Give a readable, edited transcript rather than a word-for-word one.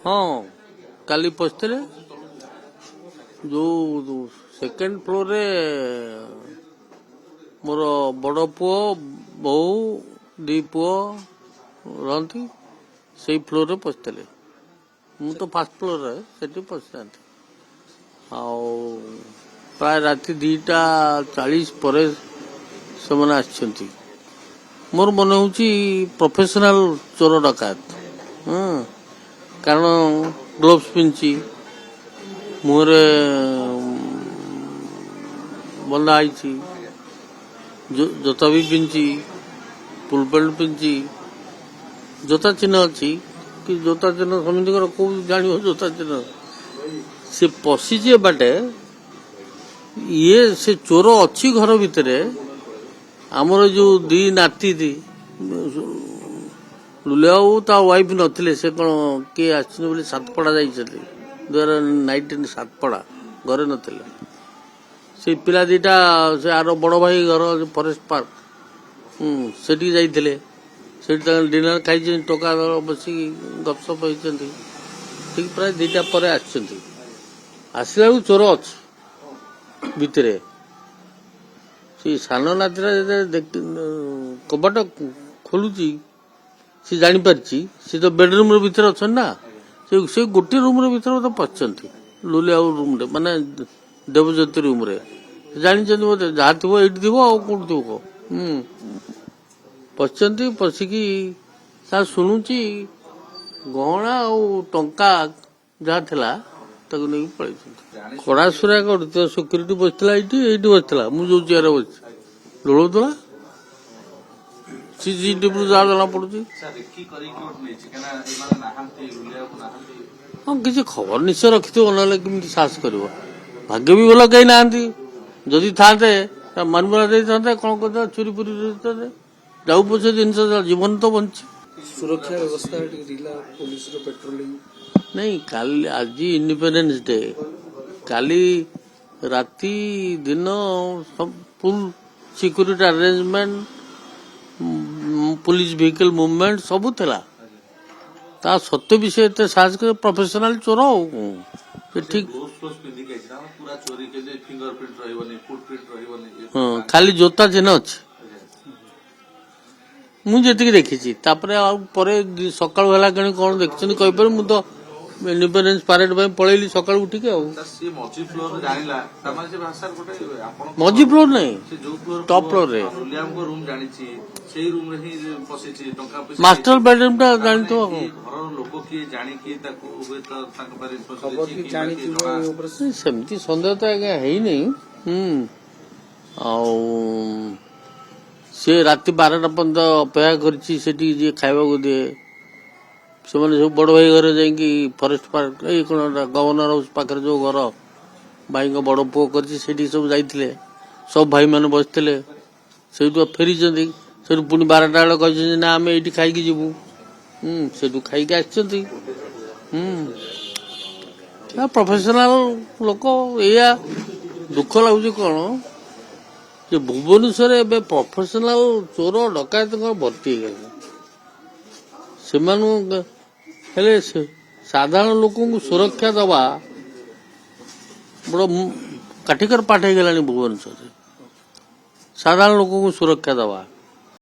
हाँ काली पशले जो second floor रे मोर बड़ पुओ बो दी पुओ रही से फ्लोर रे पशले मु तो फास्ट फ्लोर रे सेठी पशा प्राय राति 2:40 पर से आछंती मोर मन हूँ प्रोफेशनल चोर डकायत कारण ग्लोव्स पिंची मुहरे बंधा आई जोता भी पिंची फुल पेंट पिंची जोता चिन्ह अच्छी कि जोता चिन्ह समिति को जान जोता चिन्ह से पशिचे बाटे ये से चोर अच्छी घर भितर आमर जो दी नाती थी लुलिया ता वाइफ नथिले से कौन किए आसपड़ा सातपड़ा जाइए 2019 सातपड़ा घरे नथिले से पिला दीटा से आर बड़ भाई घर फरेस्ट पार्क सेठी जाइए से डिनर खाई टका बस गपसप होती ठीक प्राय 2टा पर आसला चोर अच्छी भितर से सान नातीरा कबाट खोलुची सी जापारी सी तो बेडरूम भीतर अच्छा ना से गोटे रूम भीतर मतलब पशंती लुलिया रूम रे माने देवज्योति रूम रे जानते मत जहाँ थो ये थो कौन थो पशंती पशिकी शुणुची गहना टंका जहाँ थिला ताको नहीं पड़े कड़ासुरा कर सिक्यूरीटी बसला ये बसला मुझे चेयर बस डोला सीसीटीवी जहाँ जना पड़ी हाँ किसी खबर निश्चय रखी थो ना कमी साहस कर भाग्य भी भल कहीं ना जदि था मानबरा दे कौन कर चोरी पुरी जाऊ पछे जिन जीवन तो बंची सुरक्षा व्यवस्था पुलिस पेट्रोलिंग नहीं काली आज इंडिपेंडेंस डे काली राति दिन full security arrangement police vehicle movement सबू थिला ता सत्य विषय एते साहस कर प्रोफेशनल चोर ठीक हाँ खाली जोता चिन्ह अच्छे मुझे देखी सका कौन देखते कहीपर मुझे तो इंडिपेंडेंस परेड पलैली सका उठिक मझी फ्लोर नहीं टॉप फ्लोर रे मास्टर बेडरूम टा जानी तो सेमती सन्देह तो आज्ञा है नहीं सी राति 12टा पर्यंत अपेक्षा कर खावा को दिए से सब बड़ भाई घर जा फरेस्ट पार्क ये कौन गवर्नर हाउस पाखे जो घर भाई बड़ पुओ कर सब जाते सब भाई मैंने बसते से फेरी से पुणी 12टा बेले कही ना आम ये खाई जीवु से खाई प्रोफेशनल लोक या दुख लगुच कौन भुवनेश्वर एवं प्रोफेशनल चोर डकायत भर्ती से साधारण लोक सुरक्षा दवा बड़ काठिकर पाठ हो गला भुवनेश्वर साधारण लोक सुरक्षा दवा